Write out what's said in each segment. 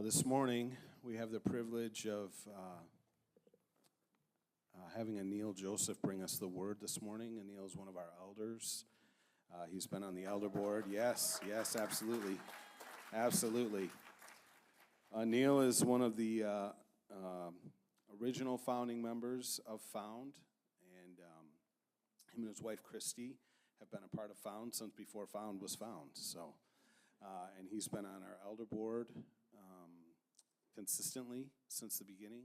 This morning, we have the privilege of having Anil Joseph bring us the word this morning. Anil is one of our elders. He's been on the elder board. Yes, absolutely. Absolutely. Anil is one of the original founding members of Found, and him and his wife, Christy, have been a part of Found since before Found was found. So, and he's been on our elder board consistently since the beginning,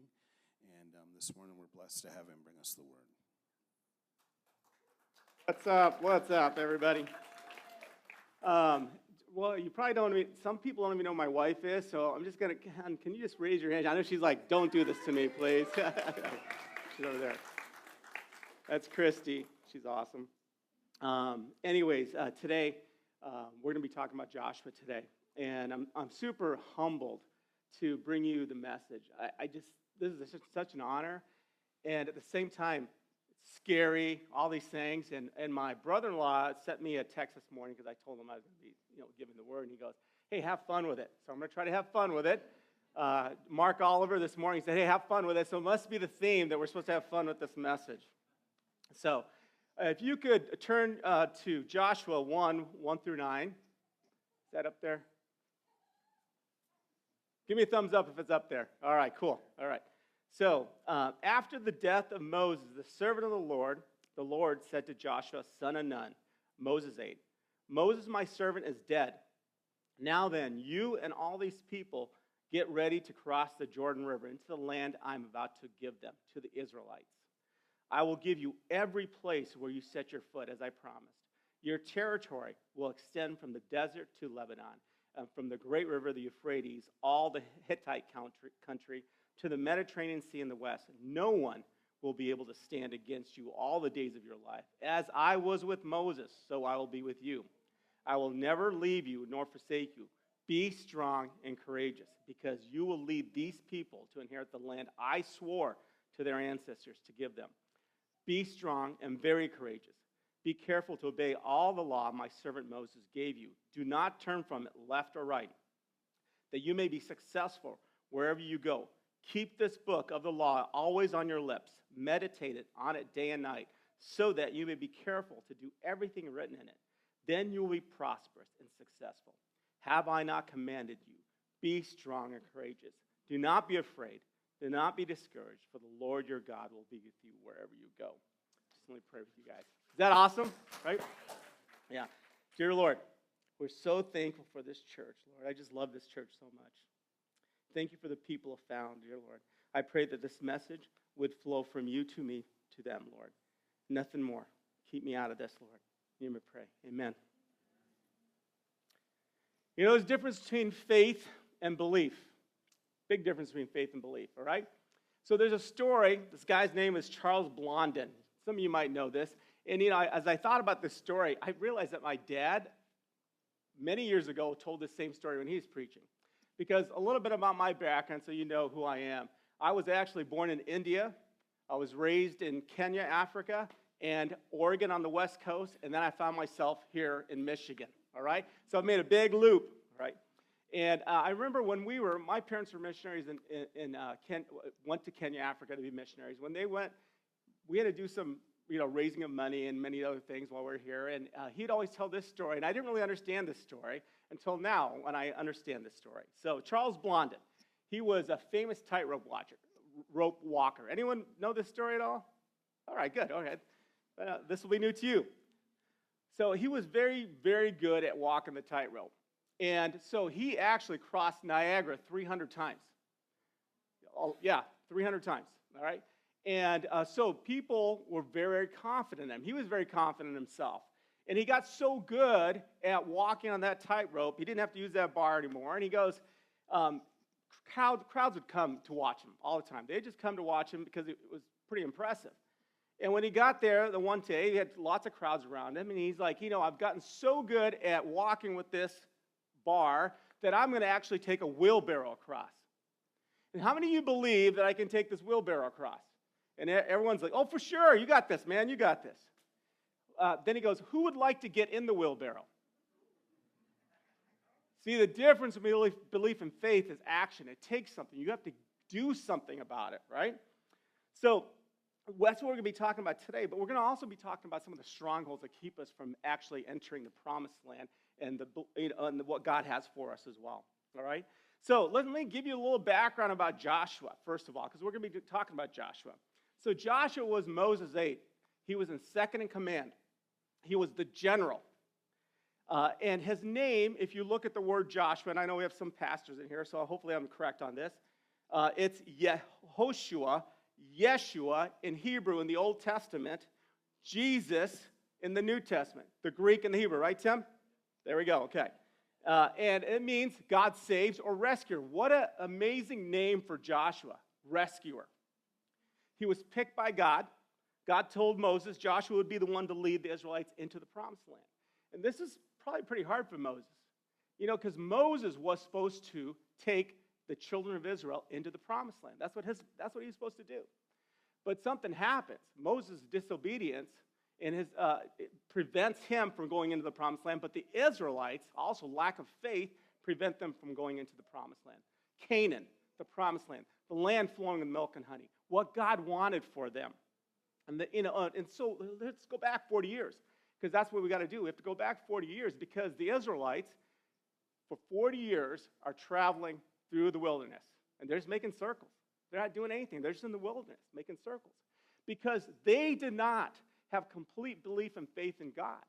and this morning we're blessed to have him bring us the word. What's up, everybody? Well, you probably don't, some people don't even know who my wife is, so I'm just going to, can you just raise your hand? I know she's like, don't do this to me, please. She's over there. That's Christy. She's awesome. Today, we're going to be talking about Joshua today, and I'm super humbled to bring you the message. This is such an honor, and at the same time, it's scary, all these things, and my brother-in-law sent me a text this morning because I told him I was going to be, giving the word, and he goes, hey, have fun with it. So I'm going to try to have fun with it. Mark Oliver this morning said, hey, have fun with it, so it must be the theme that we're supposed to have fun with this message. So if you could turn to Joshua 1 through 9. Is that up there? Give me a thumbs up if it's up there. All right, cool. All right. So, after the death of Moses, the servant of the Lord said to Joshua, son of Nun, Moses 8, Moses, my servant, is dead. Now then, you and all these people get ready to cross the Jordan River into the land I'm about to give them, to the Israelites. I will give you every place where you set your foot, as I promised. Your territory will extend from the desert to Lebanon, from the great river, the Euphrates, all the Hittite country, to the Mediterranean Sea in the west. No one will be able to stand against you all the days of your life. As I was with Moses, so I will be with you. I will never leave you nor forsake you. Be strong and courageous, because you will lead these people to inherit the land I swore to their ancestors to give them. Be strong and very courageous. Be careful to obey all the law my servant Moses gave you. Do not turn from it left or right, that you may be successful wherever you go. Keep this book of the law always on your lips. Meditate on it day and night, so that you may be careful to do everything written in it. Then you will be prosperous and successful. Have I not commanded you? Be strong and courageous. Do not be afraid. Do not be discouraged, for the Lord your God will be with you wherever you go. Just let me pray with you guys. Is that awesome? Right? Yeah. Dear Lord, we're so thankful for this church, Lord. I just love this church so much. Thank you for the people of Found, dear Lord. I pray that this message would flow from you to me, to them, Lord. Nothing more. Keep me out of this, Lord. Hear me pray. Amen. There's a difference between faith and belief. Big difference between faith and belief, all right? So there's a story. This guy's name is Charles Blondin. Some of you might know this. And, as I thought about this story, I realized that my dad, many years ago, told this same story when he was preaching. Because a little bit about my background, so you know who I am. I was actually born in India. I was raised in Kenya, Africa, and Oregon on the West Coast, and then I found myself here in Michigan, all right? So I've made a big loop, right? And I remember when my parents were missionaries went to Kenya, Africa to be missionaries. When they went, we had to do some raising of money and many other things while we were here. And he'd always tell this story. And I didn't really understand this story until now when I understand this story. So Charles Blondin, he was a famous tightrope walker. Anyone know this story at all? All right, good. Okay. This will be new to you. So he was very, very good at walking the tightrope. And so he actually crossed Niagara 300 times. Oh, yeah, 300 times, all right? And so people were very, very confident in him. He was very confident in himself. And he got so good at walking on that tightrope, he didn't have to use that bar anymore. And he goes, crowds would come to watch him all the time. They'd just come to watch him because it was pretty impressive. And when he got there the one day, he had lots of crowds around him. And he's like, I've gotten so good at walking with this bar that I'm going to actually take a wheelbarrow across. And how many of you believe that I can take this wheelbarrow across? And everyone's like, oh, for sure, you got this, man, you got this. Then he goes, who would like to get in the wheelbarrow? See, the difference between belief and faith is action. It takes something. You have to do something about it, right? So that's what we're going to be talking about today, but we're going to also be talking about some of the strongholds that keep us from actually entering the promised land and what God has for us as well, all right? So let me give you a little background about Joshua, first of all, because we're going to be talking about Joshua. So Joshua was Moses' aide. He was in second in command. He was the general. And his name, if you look at the word Joshua, and I know we have some pastors in here, so hopefully I'm correct on this, it's Yehoshua, Yeshua in Hebrew in the Old Testament, Jesus in the New Testament, the Greek and the Hebrew, right, Tim? There we go, okay. And it means God saves or rescuer. What an amazing name for Joshua, rescuer. He was picked by God. God told Moses Joshua would be the one to lead the Israelites into the promised land. And this is probably pretty hard for Moses, because Moses was supposed to take the children of Israel into the promised land. That's what he was supposed to do. But something happens. Moses' disobedience and it prevents him from going into the promised land, but the Israelites, also lack of faith, prevent them from going into the promised land. Canaan, the promised land, the land flowing with milk and honey, what God wanted for them. And so let's go back 40 years, because that's what we got to do. We have to go back 40 years because the Israelites, for 40 years, are traveling through the wilderness. And they're just making circles. They're not doing anything. They're just in the wilderness making circles. Because they did not have complete belief and faith in God.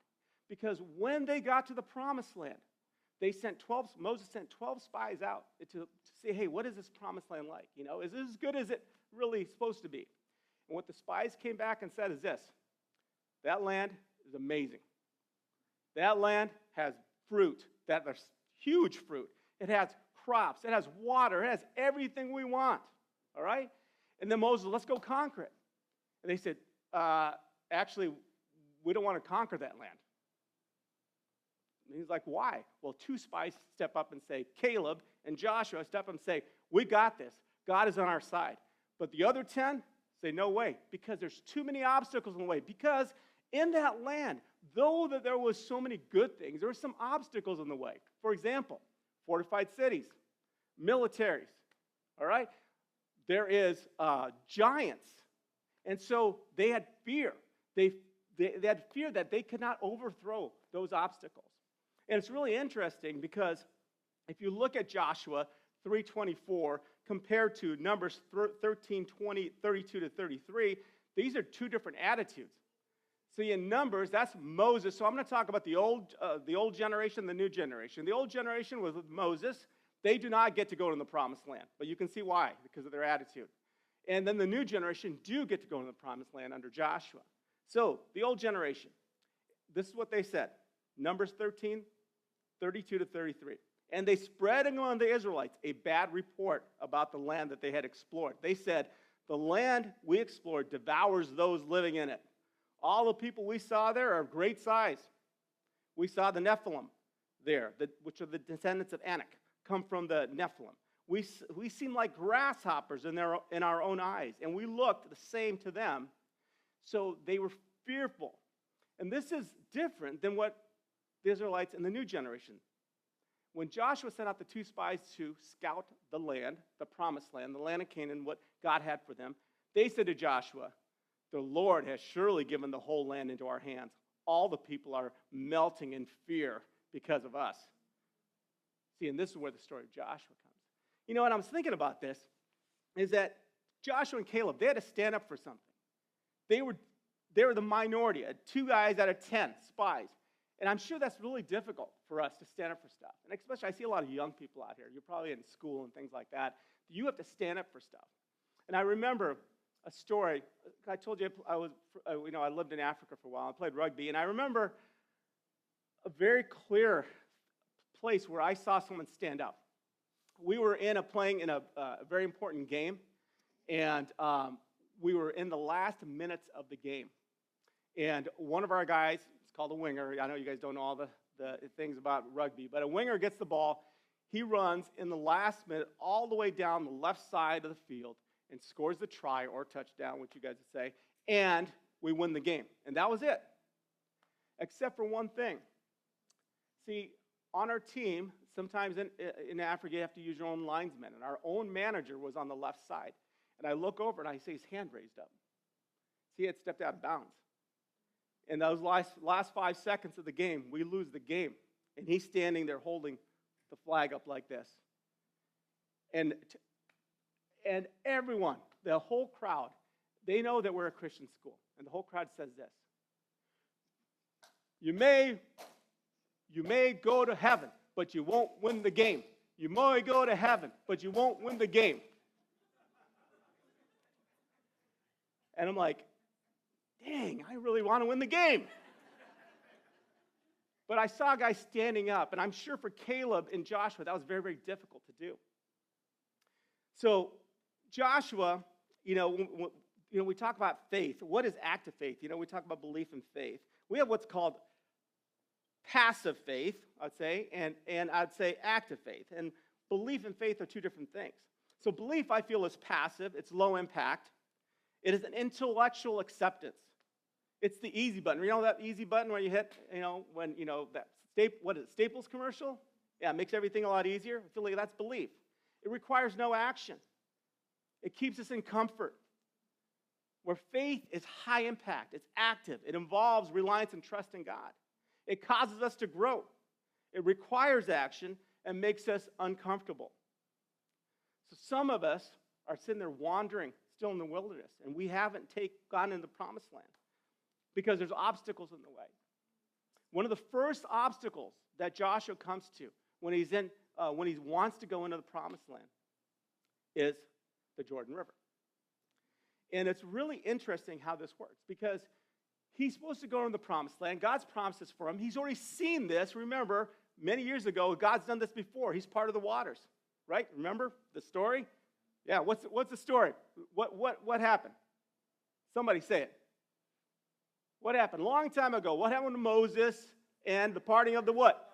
Because when they got to the promised land, Moses sent 12 spies out to say, hey, what is this promised land like? Is it as good as it really supposed to be? And what the spies came back and said is this: that land is amazing. That land has fruit, there's huge fruit. It has crops, it has water, it has everything we want, all right? And then Moses, let's go conquer it. And they said, actually, we don't want to conquer that land. And he's like, why? Well, 2 spies step up and say, Caleb and Joshua step up and say, we got this. God is on our side. But the other 10 say, no way, because there's too many obstacles in the way. Because in that land, though that there was so many good things, there were some obstacles in the way. For example, fortified cities, militaries, all right? There is giants. And so they had fear. They had fear that they could not overthrow those obstacles. And it's really interesting because if you look at Joshua 3:24 compared to Numbers 13:20, 32 to 33, these are 2 different attitudes. See, in Numbers, that's Moses. So I'm going to talk about the old generation, the new generation. The old generation was with Moses. They do not get to go to the promised land. But you can see why, because of their attitude. And then the new generation do get to go to the promised land under Joshua. So the old generation, this is what they said. Numbers 13, 32 to 33. And they spread among the Israelites a bad report about the land that they had explored. They said, the land we explored devours those living in it. All the people we saw there are of great size. We saw the Nephilim there, which are the descendants of Anak, come from the Nephilim. We seem like grasshoppers in our own eyes, and we looked the same to them. So they were fearful. And this is different than what the Israelites in the new generation. When Joshua sent out the 2 spies to scout the land, the promised land, the land of Canaan, what God had for them, they said to Joshua, the Lord has surely given the whole land into our hands. All the people are melting in fear because of us. See, and this is where the story of Joshua comes. And I was thinking about this, is that Joshua and Caleb, they had to stand up for something. They were the minority, 2 guys out of 10 spies. And I'm sure that's really difficult for us to stand up for stuff. And especially, I see a lot of young people out here. You're probably in school and things like that. You have to stand up for stuff. And I remember a story. I told you I lived in Africa for a while. I played rugby, and I remember a very clear place where I saw someone stand up. We were playing in a very important game, and we were in the last minutes of the game. And one of our guys, it's called a winger. I know you guys don't know all the things about rugby, but a winger gets the ball. He runs in the last minute all the way down the left side of the field and scores the try or touchdown, which you guys would say, and we win the game. And that was it, except for one thing. See, on our team, sometimes in Africa, you have to use your own linesman. And our own manager was on the left side. And I look over and I see his hand raised up. He had stepped out of bounds. In those last 5 seconds of the game, we lose the game. And he's standing there holding the flag up like this. And everyone, the whole crowd, they know that we're a Christian school. And the whole crowd says this. You may go to heaven, but you won't win the game. You may go to heaven, but you won't win the game. And I'm like, dang, I really want to win the game. But I saw guys standing up, and I'm sure for Caleb and Joshua, that was very, very difficult to do. So Joshua, we talk about faith. What is active faith? We talk about belief and faith. We have what's called passive faith, I'd say, and I'd say active faith. And belief and faith are two different things. So belief, I feel, is passive. It's low impact. It is an intellectual acceptance. It's the easy button. You know that easy button where you hit, when, that Staples commercial? Yeah, it makes everything a lot easier. I feel like that's belief. It requires no action. It keeps us in comfort. Where faith is high impact. It's active. It involves reliance and trust in God. It causes us to grow. It requires action and makes us uncomfortable. So some of us are sitting there wandering still in the wilderness, and we haven't gone into the promised land because there's obstacles in the way. One of the first obstacles that Joshua comes to when he wants to go into the promised land is the Jordan River. And it's really interesting how this works because he's supposed to go into the promised land. God's promised this for him. He's already seen this. Remember, many years ago, God's done this before. He's part of the waters, right? Remember the story? Yeah, what's the story? What happened? Somebody say it. What happened? A long time ago. What happened to Moses and the parting of the what?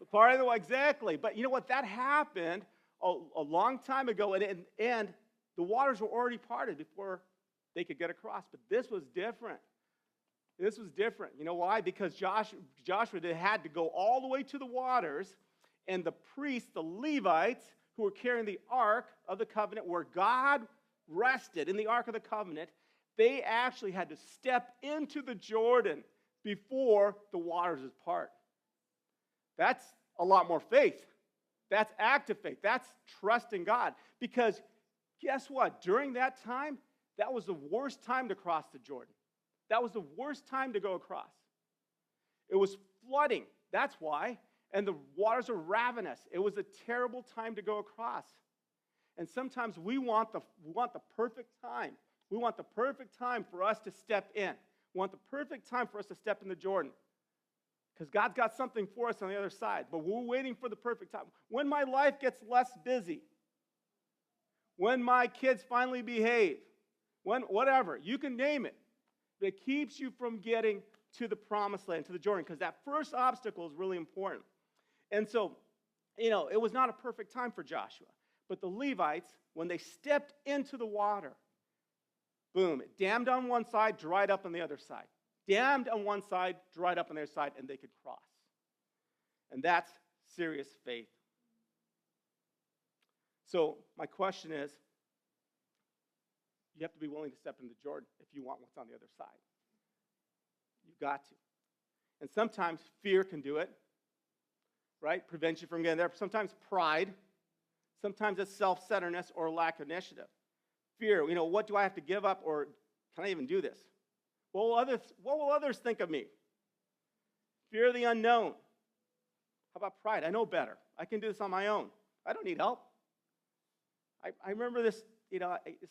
The parting of the what? Exactly. But you know what? That happened a long time ago, and the waters were already parted before they could get across. But this was different. This was different. You know why? Because Joshua had to go all the way to the waters, and the priests, the Levites, who were carrying the Ark of the Covenant, where God rested in the Ark of the Covenant, they actually had to step into the Jordan before the waters would part. That's a lot more faith. That's active faith. That's trusting God. Because guess what? During that time, that was the worst time to cross the Jordan. That was the worst time to go across. It was flooding. That's why. And the waters are ravenous. It was a terrible time to go across. And sometimes we want the perfect time. We want the perfect time for us to step in. We want the perfect time for us to step in the Jordan. Because God's got something for us on the other side. But we're waiting for the perfect time. When my life gets less busy, when my kids finally behave, whatever, you can name it. But it keeps you from getting to the promised land, to the Jordan, because that first obstacle is really important. And so, it was not a perfect time for Joshua. But the Levites, when they stepped into the water, boom, it dammed on one side, dried up on the other side. Dammed on one side, dried up on the other side, and they could cross. And that's serious faith. So my question is, you have to be willing to step into Jordan if you want what's on the other side. You've got to. And sometimes fear can do it, right? Prevent you from getting there. Sometimes pride. Sometimes it's self-centeredness or lack of initiative. Fear, what do I have to give up, or can I even do this? What will others think of me? Fear of the unknown. How about pride? I know better. I can do this on my own. I don't need help. I remember this,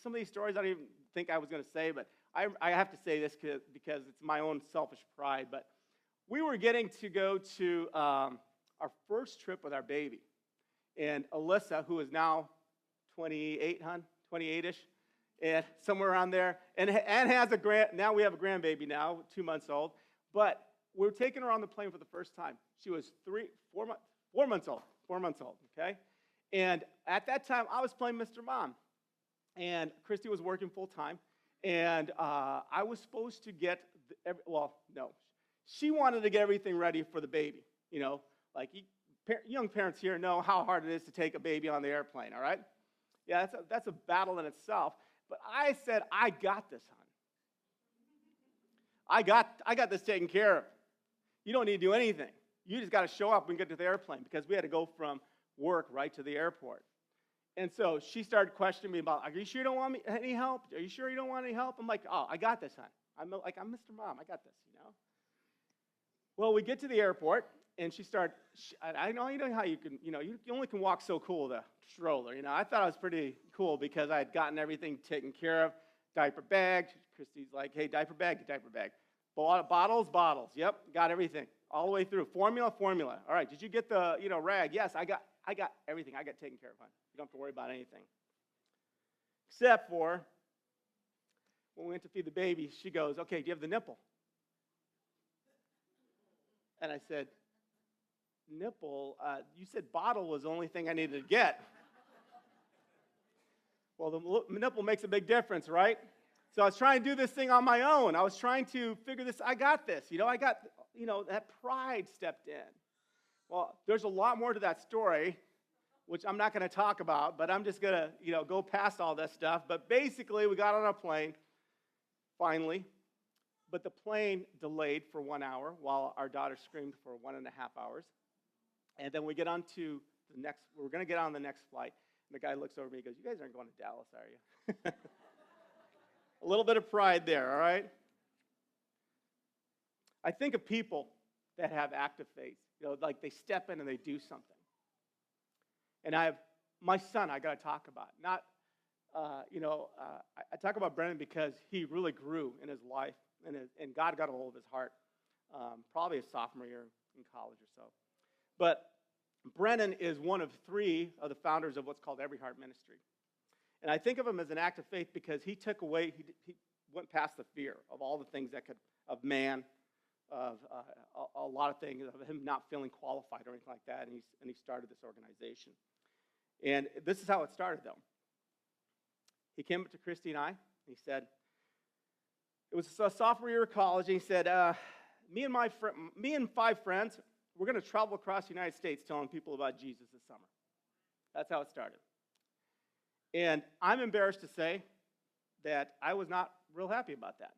some of these stories I don't even think I was going to say, but I have to say this because it's my own selfish pride. But we were getting to go to our first trip with our baby. And Alyssa, who is now 28-ish, and somewhere around there, and has now we have a grandbaby now, 2 months old. But we're taking her on the plane for the first time. She was 4 months old, okay? And at that time, I was playing Mr. Mom. And Christy was working full time. And I was supposed to get, she wanted to get everything ready for the baby. young parents here know how hard it is to take a baby on the airplane, all right? Yeah, that's a battle in itself. But I said, I got this, hon. I got this taken care of. You don't need to do anything. You just got to show up and get to the airplane, because we had to go from work right to the airport. And so she started questioning me about, are you sure you don't want any help? Are you sure you don't want any help? I'm like, oh, I got this, hon. I'm Mr. Mom. I got this, Well, we get to the airport, and she started, I know how you can, you only can walk so cool with a stroller. I thought it was pretty cool because I had gotten everything taken care of. Diaper bag. Christy's like, hey, diaper bag. Bottles. Yep, got everything all the way through. Formula. All right, did you get the, rag? Yes, I got everything. I got taken care of, hon. You don't have to worry about anything. Except for when we went to feed the baby, she goes, okay, do you have the nipple? And I said, nipple? You said bottle was the only thing I needed to get. Well, the nipple makes a big difference, right? So I was trying to do this thing on my own. I was trying to figure this. I got this. That pride stepped in. Well, there's a lot more to that story, which I'm not going to talk about, but I'm just going to, go past all this stuff. But basically, we got on a plane, finally. But the plane delayed for 1 hour while our daughter screamed for 1.5 hours. And then we get on to we're going to get on the next flight. And the guy looks over at me and goes, you guys aren't going to Dallas, are you? A little bit of pride there, all right? I think of people that have active faith. Like they step in and they do something. And I have my son I got to talk about. Not, I talk about Brennan because he really grew in his life. And God got a hold of his heart, probably his sophomore year in college or so. But Brennan is one of 3 of the founders of what's called Every Heart Ministry. And I think of him as an act of faith because he took away, he went past the fear of all the things of man, of a lot of things, of him not feeling qualified or anything like that, and he started this organization. And this is how it started, though. He came up to Christy and I, and he said, it was a sophomore year of college, and he said, me and 5 friends, we're going to travel across the United States telling people about Jesus this summer. That's how it started. And I'm embarrassed to say that I was not real happy about that.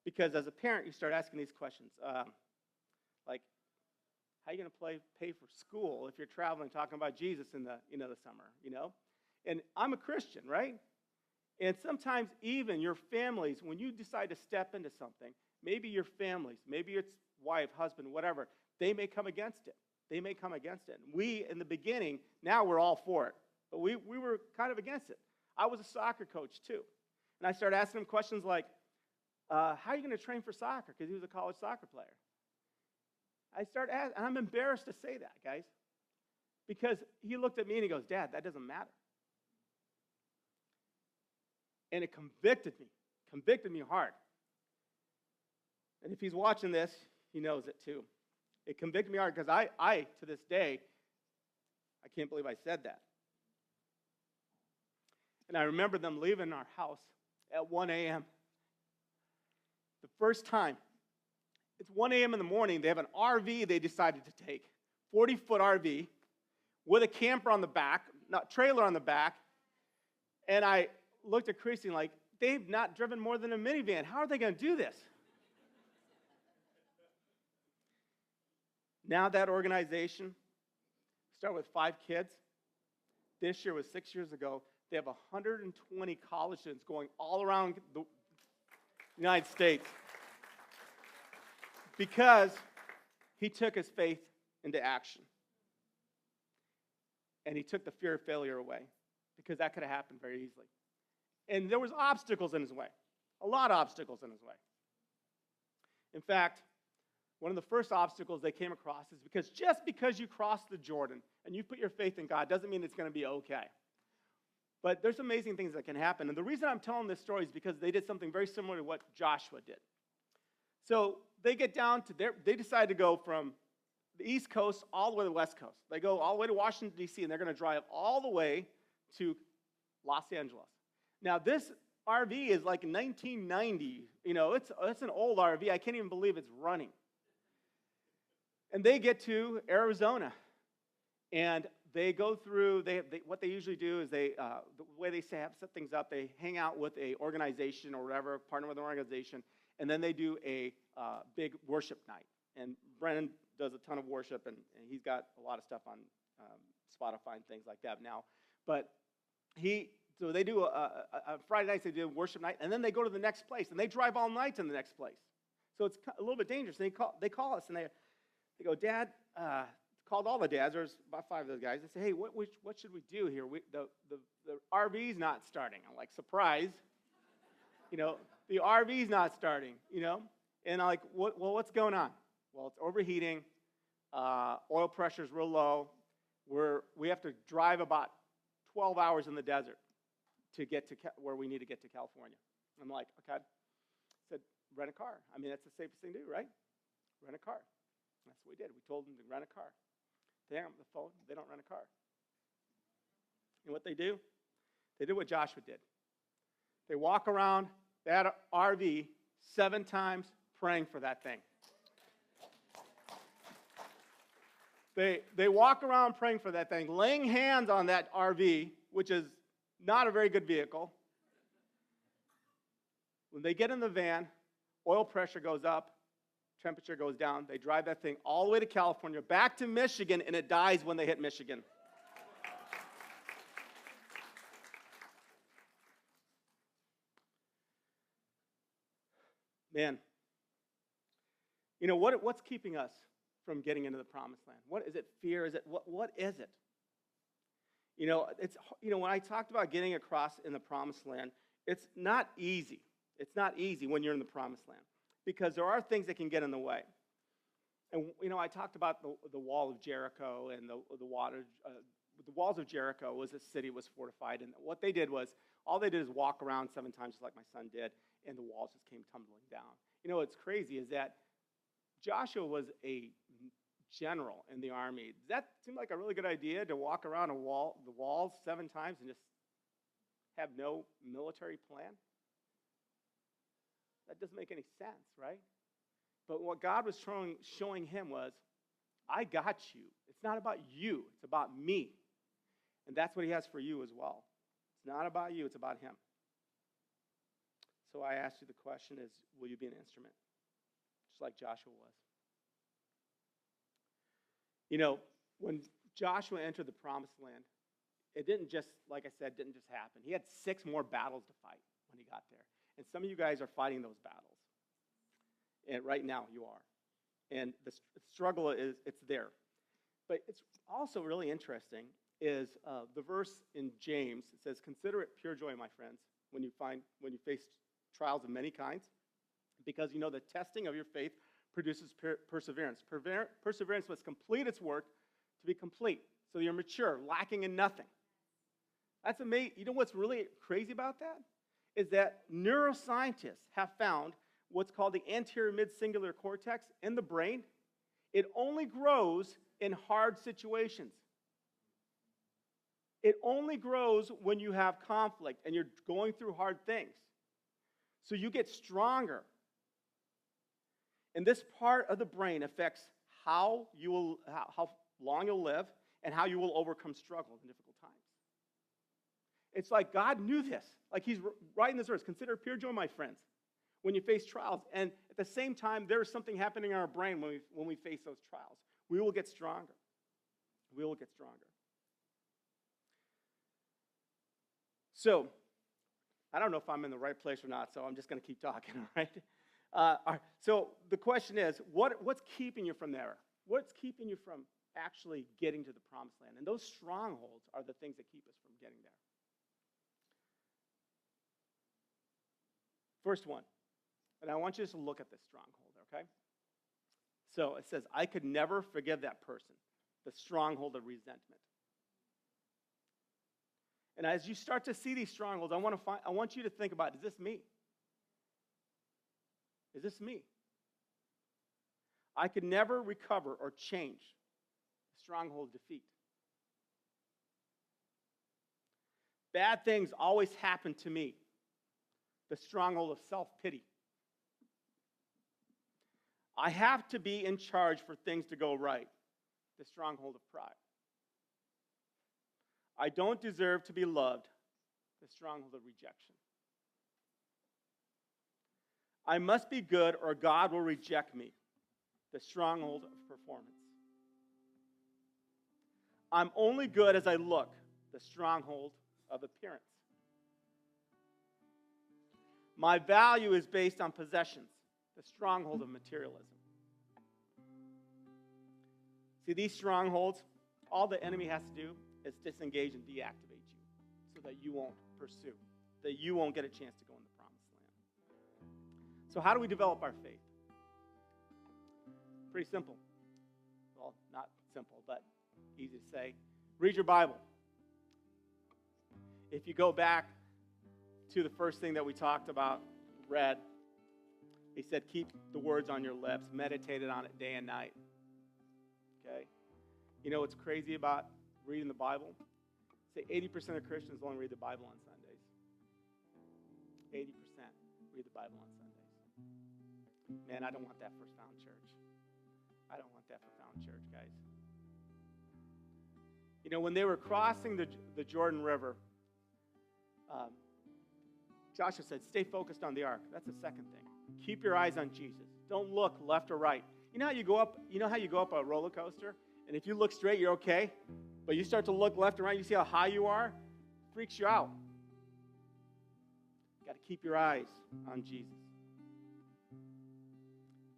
Because as a parent, you start asking these questions, like, how are you going to pay for school if you're traveling talking about Jesus in the summer, And I'm a Christian, right? And sometimes even your families, when you decide to step into something, maybe your families, maybe it's wife, husband, whatever, they may come against it. And we, in the beginning, now we're all for it. But we were kind of against it. I was a soccer coach, too. And I started asking him questions like, how are you going to train for soccer? Because he was a college soccer player. I started asking, and I'm embarrassed to say that, guys. Because he looked at me and he goes, Dad, that doesn't matter. And it convicted me hard. And if he's watching this, he knows it too. It convicted me hard because I, to this day, I can't believe I said that. And I remember them leaving our house at 1 a.m. The first time. It's 1 a.m. in the morning. They have an RV they decided to take, 40-foot RV, with a camper on the back, not trailer on the back. And I looked at Christy like, they've not driven more than a minivan. How are they going to do this? Now that organization, start with 5 kids. This year was 6 years ago. They have 120 college students going all around the United States because he took his faith into action. And he took the fear of failure away because that could have happened very easily. And there was obstacles in his way, a lot of obstacles in his way. In fact, one of the first obstacles they came across is because just because you cross the Jordan and you put your faith in God doesn't mean it's going to be okay. But there's amazing things that can happen. And the reason I'm telling this story is because they did something very similar to what Joshua did. So they get down to they decide to go from the East Coast all the way to the West Coast. They go all the way to Washington, D.C., and they're going to drive all the way to Los Angeles. Now, this RV is like 1990. It's an old RV. I can't even believe it's running. And they get to Arizona. And they go through, what they usually do is the way they set things up, they hang out with a organization or whatever, partner with an organization, and then they do a big worship night. And Brennan does a ton of worship, and he's got a lot of stuff on Spotify and things like that now. But so they do a Friday night, they do a worship night, and then they go to the next place, and they drive all night to the next place. So it's a little bit dangerous. And they call us, and they go, Dad, called all the dads. There's about 5 of those guys. They say, hey, what should we do here? The RV's not starting. I'm like, surprise. The RV's not starting, And I'm like, what's going on? Well, it's overheating. Oil pressure's real low. We have to drive about 12 hours in the desert to get to where we need to get to California. I'm like, okay. I said, rent a car. I mean, that's the safest thing to do, right? Rent a car. That's what we did. We told them to rent a car. They hang up the phone. They don't rent a car. And what they do? They do what Joshua did. They walk around that RV 7 times praying for that thing. They walk around praying for that thing, laying hands on that RV, which is not a very good vehicle. When they get in the van, oil pressure goes up, temperature goes down. They drive that thing all the way to California, back to Michigan, and it dies when they hit Michigan. Man, what's keeping us from getting into the promised land? What is it? Fear? Is it what is it? When I talked about getting across in the promised land, it's not easy. It's not easy when you're in the promised land because there are things that can get in the way. And I talked about the wall of Jericho and the water. The walls of Jericho was a city was fortified, and what they did was all they did is walk around 7 times, just like my son did, and the walls just came tumbling down. What's crazy is that Joshua was a general in the army. Does that seem like a really good idea to walk around the walls 7 times and just have no military plan? That doesn't make any sense, right? But what God was showing him was, I got you. It's not about you. It's about me. And that's what he has for you as well. It's not about you. It's about him. So I asked you the question is, will you be an instrument? Just like Joshua was. When Joshua entered the promised land, it didn't just, like I said, didn't just happen. He had 6 more battles to fight when he got there. And some of you guys are fighting those battles. And right now you are. And the struggle it's there. But it's also really interesting is the verse in James. It says, consider it pure joy, my friends, when you face trials of many kinds, because you know the testing of your faith produces perseverance. Perseverance must complete its work to be complete, so you're mature, lacking in nothing. That's amazing. You know what's really crazy about that? Is that neuroscientists have found what's called the anterior mid-cingulate cortex in the brain. It only grows in hard situations. It only grows when you have conflict and you're going through hard things. So you get stronger. And this part of the brain affects how long you'll live and how you will overcome struggle in difficult times. It's like God knew this. Like he's writing this verse. Consider pure joy, my friends, when you face trials. And at the same time, there is something happening in our brain when we face those trials. We will get stronger. We will get stronger. So, I don't know if I'm in the right place or not, so I'm just going to keep talking, all right? So the question is, what's keeping you from there? What's keeping you from actually getting to the promised land? And those strongholds are the things that keep us from getting there. First one, and I want you to look at this stronghold, okay? So it says, I could never forgive that person, the stronghold of resentment. And as you start to see these strongholds, I want you to think about, is this me? Is this me? I could never recover or change the stronghold of defeat. Bad things always happen to me. The stronghold of self-pity. I have to be in charge for things to go right. The stronghold of pride. I don't deserve to be loved. The stronghold of rejection. I must be good or God will reject me. The stronghold of performance. I'm only good as I look. The stronghold of appearance. My value is based on possessions. The stronghold of materialism. See, these strongholds, all the enemy has to do is disengage and deactivate you so that you won't pursue, that you won't get a chance to go in the promised land. So how do we develop our faith? Pretty simple. Well, not simple, but easy to say. Read your Bible. If you go back to the first thing that we talked about, read, he said, keep the words on your lips, meditate on it day and night. Okay? You know what's crazy about reading the Bible? Say 80% of Christians only read the Bible on Sundays. 80% read the Bible on Sundays. Man, I don't want that for Found Church. I don't want that for Found Church, guys. You know, when they were crossing the Jordan River, Joshua said, stay focused on the ark. That's the second thing. Keep your eyes on Jesus. Don't look left or right. You know how you go up a roller coaster? And if you look straight, you're okay. But you start to look left and right, you see how high you are? It freaks you out. Got to keep your eyes on Jesus.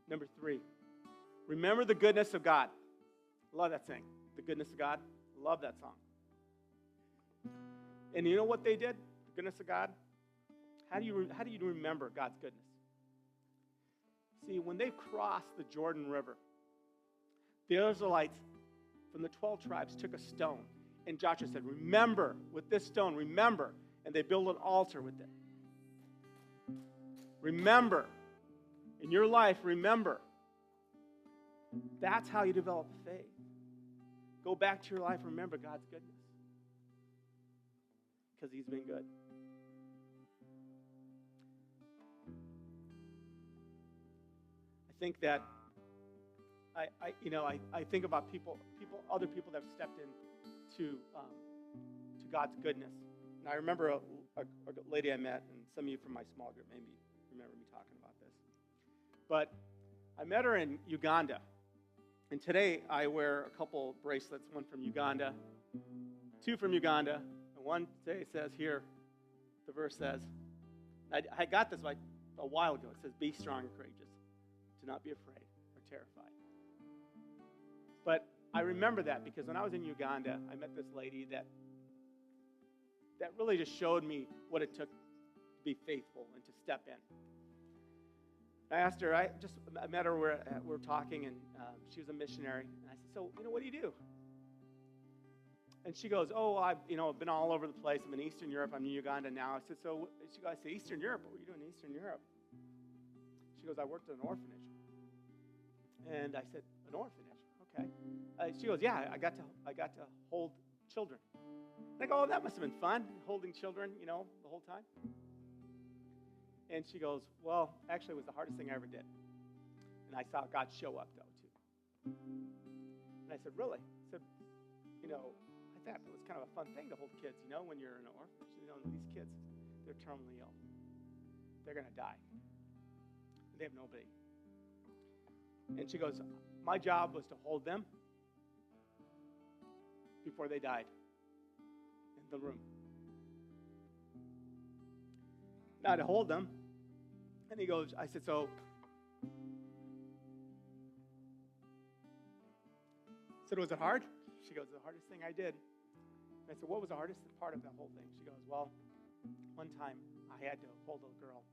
Number 3, remember the goodness of God. Love that saying. The goodness of God. Love that song. And you know what they did? The goodness of God. How do you remember God's goodness? See, when they crossed the Jordan River, the Israelites from the 12 tribes took a stone, and Joshua said, remember, with this stone, remember, and they built an altar with it. Remember. In your life, remember. That's how you develop faith. Go back to your life, remember God's goodness. Because he's been good. I think that I think about other people that have stepped into to God's goodness. And I remember a lady I met, and some of you from my small group maybe remember me talking about this. But I met her in Uganda. And today I wear a couple bracelets, one from Uganda, 2 from Uganda, and one today says here, the verse says, I got this like a while ago. It says, be strong and courageous. Do not be afraid or terrified. But I remember that because when I was in Uganda, I met this lady that really just showed me what it took to be faithful and to step in. I asked her, I met her, we're talking, and she was a missionary. And I said, so, what do you do? And she goes, I've been all over the place. I'm in Eastern Europe. I'm in Uganda now. I said, I said, Eastern Europe? What were you doing in Eastern Europe? She goes, I worked at an orphanage. And I said, an orphanage? Okay. She goes, yeah, I got to hold children. And I go, that must have been fun, holding children, the whole time. And she goes, well, actually, it was the hardest thing I ever did. And I saw God show up, though, too. And I said, really? I said, I thought it was kind of a fun thing to hold kids, when you're in an orphanage. These kids, they're terminally ill. They're going to die. They have nobody. And she goes, my job was to hold them before they died in the room. Now to hold them. And he goes, I said, so was it hard? She goes, the hardest thing I did. And I said, what was the hardest part of that whole thing? She goes, well, one time I had to hold a girl.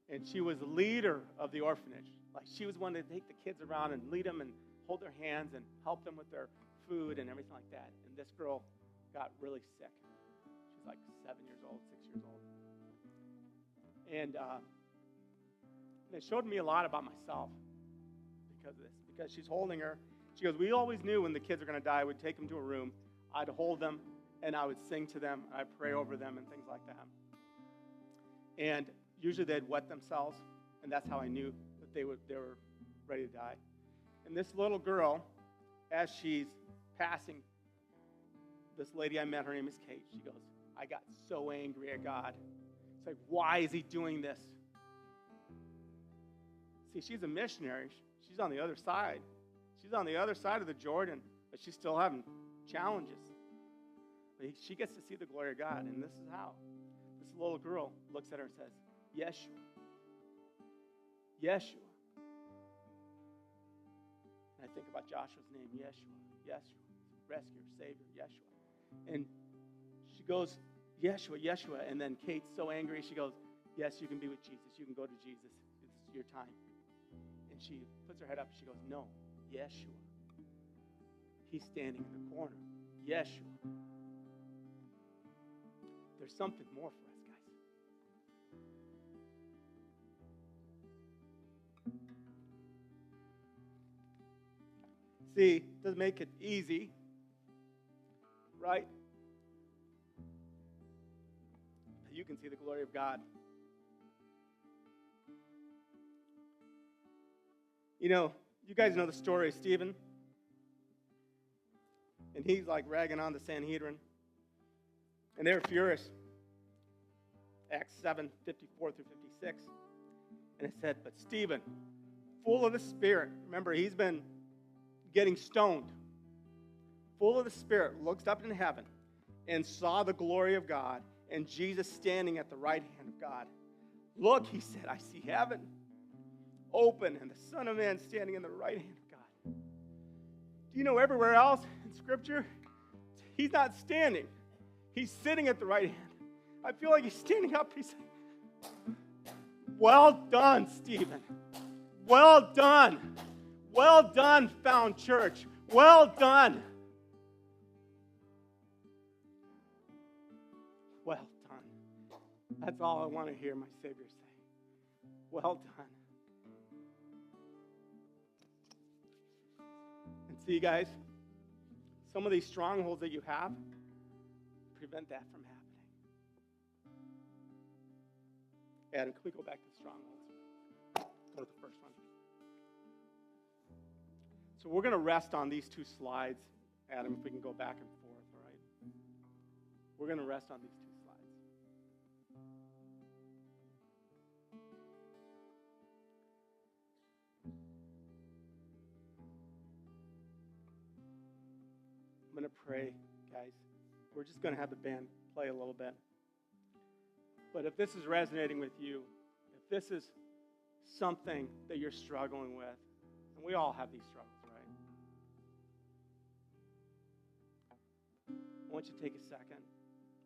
And she was the leader of the orphanage. Like, she was one to take the kids around and lead them and hold their hands and help them with their food and everything like that. And this girl got really sick. She's like 7 years old, 6 years old. And it showed me a lot about myself because of this. Because she's holding her. She goes, we always knew when the kids are going to die, we'd take them to a room. I'd hold them, and I would sing to them. I'd pray over them and things like that. And usually they'd wet themselves, and that's how I knew that they were ready to die. And this little girl, as she's passing this lady I met, her name is Kate, she goes, I got so angry at God. It's like, why is he doing this? See, she's a missionary. She's on the other side. She's on the other side of the Jordan, but she's still having challenges. But she gets to see the glory of God, and this is how. This little girl looks at her and says, Yeshua. Yeshua. And I think about Joshua's name, Yeshua. Yeshua. Rescuer, Savior, Yeshua. And she goes, Yeshua, Yeshua. And then Kate's so angry, she goes, yes, you can be with Jesus. You can go to Jesus. It's your time. And she puts her head up. She goes, no, Yeshua. He's standing in the corner. Yeshua. There's something more for us, guys. See, it doesn't make it easy, right? You can see the glory of God. You know, you guys know the story of Stephen. And he's like ragging on the Sanhedrin. And they're furious. Acts 7, 54 through 56. And it said, but Stephen, full of the Spirit, remember, he's been getting stoned. Full of the Spirit, looks up in heaven and saw the glory of God and Jesus standing at the right hand of God. Look, he said, I see heaven open and the Son of Man standing in the right hand of God. Do you know everywhere else in Scripture, he's not standing. He's sitting at the right hand. I feel like he's standing up. He's saying, well done, Stephen. Well done. Well done, Found Church. Well done. Well done. That's all I want to hear my Savior say. Well done. And see, guys, some of these strongholds that you have prevent that from happening. Adam, can we go back to the strongholds? Go to the first one. So we're going to rest on these two slides, Adam, if we can go back and forth, all right? We're going to rest on these two slides. I'm going to pray, guys. We're just going to have the band play a little bit. But if this is resonating with you, if this is something that you're struggling with, and we all have these struggles, right? I want you to take a second.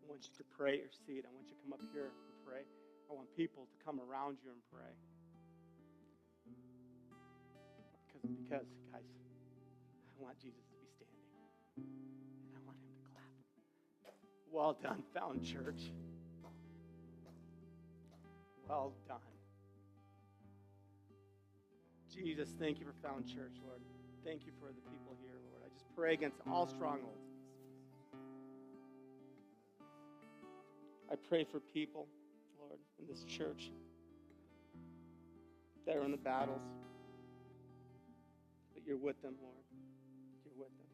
I want you to pray at your seat. I want you to come up here and pray. I want people to come around you and pray. Because, guys, I want Jesus to be standing. And I want him to clap. Well done, Found Church. Well done. Jesus, thank you for Found Church, Lord. Thank you for the people here, Lord. I just pray against all strongholds. I pray for people, Lord, in this church that are in the battles. But you're with them, Lord. You're with them.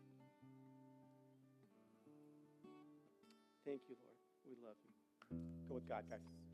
Thank you, Lord. We love you. Go with God, guys.